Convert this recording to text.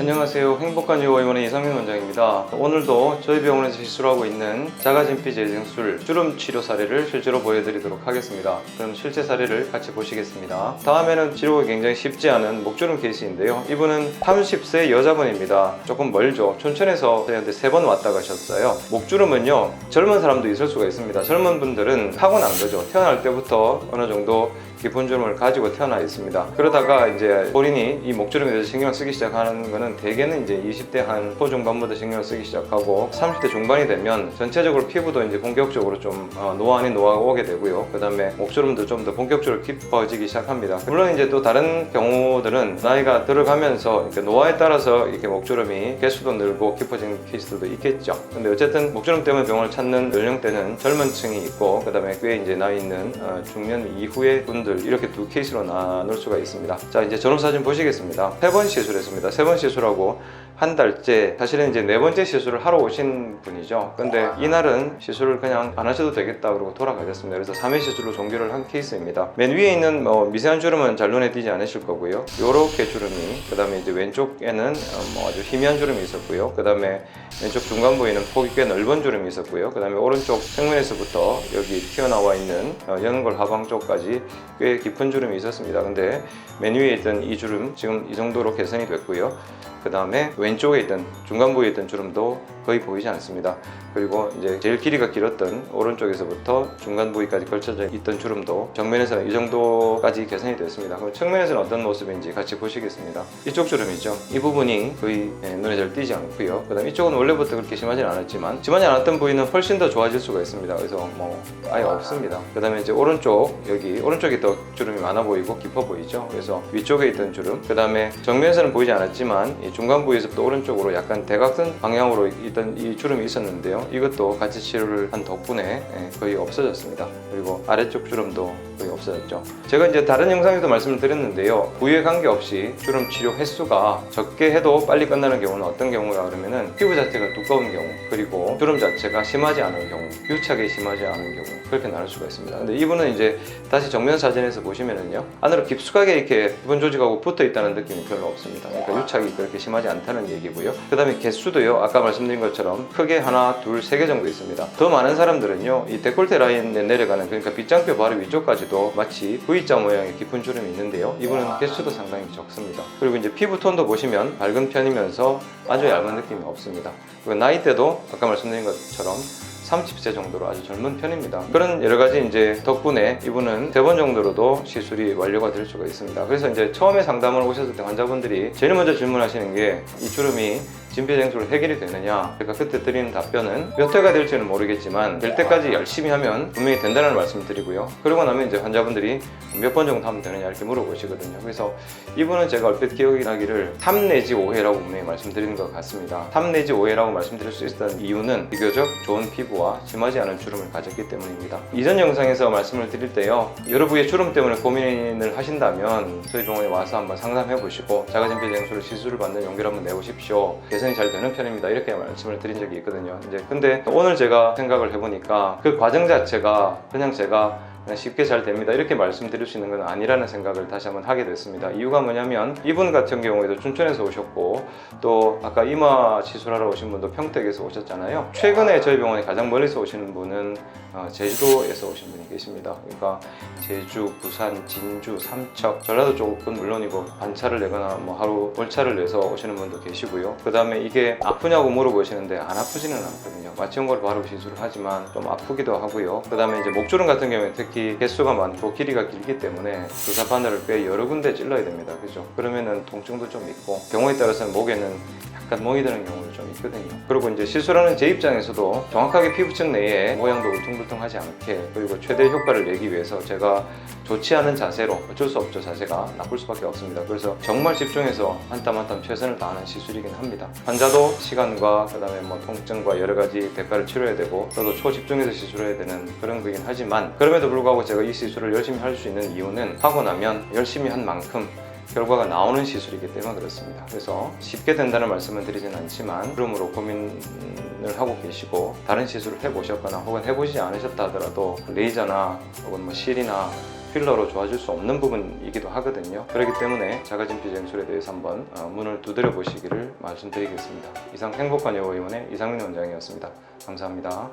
안녕하세요. 행복한 요가의원의 이상민 원장입니다. 오늘도 저희 병원에서 시술하고 있는 자가진피 재생술 주름 치료 사례를 실제로 보여드리도록 하겠습니다. 그럼 실제 사례를 같이 보시겠습니다. 다음에는 치료가 굉장히 쉽지 않은 목주름 케이스인데요. 이분은 30세 여자분입니다. 조금 멀죠. 춘천에서 저희한테 3번 왔다 가셨어요. 목주름은요, 젊은 사람도 있을 수가 있습니다. 젊은 분들은 타고난 거죠. 태어날 때부터 어느 정도 깊은 주름을 가지고 태어나 있습니다. 그러다가 이제 본인이 이 목주름에 대해서 신경을 쓰기 시작하는 거는 대개는 이제 20대 한 초중반부터 신경을 쓰기 시작하고 30대 중반이 되면 전체적으로 피부도 이제 본격적으로 좀 노화 아닌 노화가 오게 되고요. 그 다음에 목주름도 좀 더 본격적으로 깊어지기 시작합니다. 물론 이제 또 다른 경우들은 나이가 들어가면서 이렇게 노화에 따라서 이렇게 목주름이 개수도 늘고 깊어지는 케이스들도 있겠죠. 근데 어쨌든 목주름 때문에 병원을 찾는 연령대는 젊은 층이 있고, 그 다음에 꽤 이제 나이 있는 중년 이후의 분들, 이렇게 두 케이스로 나눌 수가 있습니다. 자, 이제 전후사진 보시겠습니다. 3번 시술했습니다. 3번 시술하고 한 달째, 사실은 이제 4번째 시술을 하러 오신 분이죠. 근데 이날은 시술을 그냥 안 하셔도 되겠다 그러고 돌아가셨습니다. 그래서 3회 시술로 종결을 한 케이스입니다. 맨 위에 있는 미세한 주름은 잘 눈에 띄지 않으실 거고요. 요렇게 주름이, 그 다음에 이제 왼쪽에는 아주 희미한 주름이 있었고요. 그 다음에 왼쪽 중간 부위는 폭이 꽤 넓은 주름이 있었고요. 그 다음에 오른쪽 측면에서부터 여기 튀어나와 있는 연골 하방 쪽까지 꽤 깊은 주름이 있었습니다. 근데 맨 위에 있던 이 주름 지금 이 정도로 개선이 됐고요. 그 다음에 왼쪽에 있던 중간 부위에 있던 주름도 거의 보이지 않습니다. 그리고 이제 제일 길이가 길었던 오른쪽에서부터 중간 부위까지 걸쳐져 있던 주름도 정면에서는 이 정도까지 개선이 됐습니다. 그럼 측면에서는 어떤 모습인지 같이 보시겠습니다. 이쪽 주름이죠. 이 부분이 거의 눈에 잘 띄지 않고요. 그 다음 이쪽은 원래부터 그렇게 심하지 않았지만, 심하지 않았던 부위는 훨씬 더 좋아질 수가 있습니다. 그래서 아예 없습니다. 그 다음에 이제 오른쪽, 여기 오른쪽이 더 주름이 많아 보이고 깊어 보이죠. 그래서 위쪽에 있던 주름, 그 다음에 정면에서는 보이지 않았지만 이 중간 부위에서부터 오른쪽으로 약간 대각선 방향으로 있던 이 주름이 있었는데요. 이것도 같이 치료를 한 덕분에 거의 없어졌습니다. 그리고 아래쪽 주름도 거의 없어졌죠. 제가 이제 다른 영상에도 말씀을 드렸는데요. 부위에 관계없이 주름 치료 횟수가 적게 해도 빨리 끝나는 경우는 어떤 경우가 그러면은 피부 자체가 두꺼운 경우, 그리고 주름 자체가 심하지 않은 경우, 유착이 심하지 않은 경우, 그렇게 나눌 수가 있습니다. 근데 이분은 이제 다시 정면 사진에서 보시면은요, 안으로 깊숙하게 이렇게 부분 조직하고 붙어 있다는 느낌이 별로 없습니다. 그러니까 유착이 그렇게 심하지 않다는 얘기고요. 그 다음에 개수도요, 아까 말씀드린 것처럼 크게 하나, 둘, 3개 정도 있습니다. 더 많은 사람들은요, 이 데콜테 라인에 내려가는, 그러니까 빗장표 바로 위쪽까지도 마치 V자 모양의 깊은 주름이 있는데요. 이분은 개수도 상당히 적습니다. 그리고 이제 피부 톤도 보시면 밝은 편이면서 아주 얇은 느낌이 없습니다. 그리고 나이대도 아까 말씀드린 것처럼 30세 정도로 아주 젊은 편입니다. 그런 여러 가지 이제 덕분에 이분은 3번 정도로도 시술이 완료가 될 수가 있습니다. 그래서 이제 처음에 상담을 오셨을 때 환자분들이 제일 먼저 질문하시는 게 이 주름이 진피재생술로 해결이 되느냐. 그러니까 그때 드리는 답변은 몇 회가 될지는 모르겠지만 될 때까지 열심히 하면 분명히 된다는 말씀을 드리고요. 그러고 나면 이제 환자분들이 몇 번 정도 하면 되느냐 이렇게 물어보시거든요. 그래서 이분은 제가 얼핏 기억이 나기를 3 내지 5회라고 분명히 말씀드리는 것 같습니다. 3 내지 5회라고 말씀드릴 수 있었던 이유는 비교적 좋은 피부와 심하지 않은 주름을 가졌기 때문입니다. 이전 영상에서 말씀을 드릴 때요, 여러 부위의 주름 때문에 고민을 하신다면 저희 병원에 와서 한번 상담해 보시고 자가진피재생술 시술을 받는 용기를 한번 내보십시오. 개선이 잘 되는 편입니다. 이렇게 말씀을 드린 적이 있거든요. 근데 오늘 제가 생각을 해보니까 그 과정 자체가 그냥 제가 쉽게 잘 됩니다 이렇게 말씀드릴 수 있는 건 아니라는 생각을 다시 한번 하게 됐습니다. 이유가 뭐냐면 이분 같은 경우에도 춘천에서 오셨고, 또 아까 이마 시술하러 오신 분도 평택에서 오셨잖아요. 최근에 저희 병원에 가장 멀리서 오시는 분은 제주도에서 오신 분이 계십니다. 그러니까 제주, 부산, 진주, 삼척, 전라도 쪽은 물론이고 반차를 내거나 하루 월차를 내서 오시는 분도 계시고요. 그 다음에 이게 아프냐고 물어보시는데 안 아프지는 않거든요. 마취연고를 바르고 시술을 하지만 좀 아프기도 하고요. 그 다음에 이제 목주름 같은 경우에 특히 개수가 많고 길이가 길기 때문에 주사 바늘을 꽤 여러 군데 찔러야 됩니다. 그죠? 그러면은 통증도 좀 있고, 경우에 따라서는 목에는 약간 멍이 드는 경우도 좀 있거든요. 그리고 이제 시술하는 제 입장에서도 정확하게 피부층 내에 모양도 울퉁불퉁하지 않게, 그리고 최대 효과를 내기 위해서 제가 좋지 않은 자세로, 어쩔 수 없죠. 자세가 나쁠 수밖에 없습니다. 그래서 정말 집중해서 한 땀 한 땀 최선을 다하는 시술이긴 합니다. 환자도 시간과 그 다음에 통증과 여러 가지 대가를 치러야 되고, 저도 초집중해서 시술해야 되는 그런 거긴 하지만, 그럼에도 불구하고 제가 이 시술을 열심히 할 수 있는 이유는 하고 나면 열심히 한 만큼 결과가 나오는 시술이기 때문에 그렇습니다. 그래서 쉽게 된다는 말씀은 드리진 않지만, 그러므로 고민을 하고 계시고 다른 시술을 해보셨거나 혹은 해보시지 않으셨다 하더라도 레이저나 혹은 실이나 필러로 좋아질 수 없는 부분이기도 하거든요. 그렇기 때문에 자가진피 재생술에 대해서 한번 문을 두드려 보시기를 말씀드리겠습니다. 이상 행복한 여의원의 이상민 원장이었습니다. 감사합니다.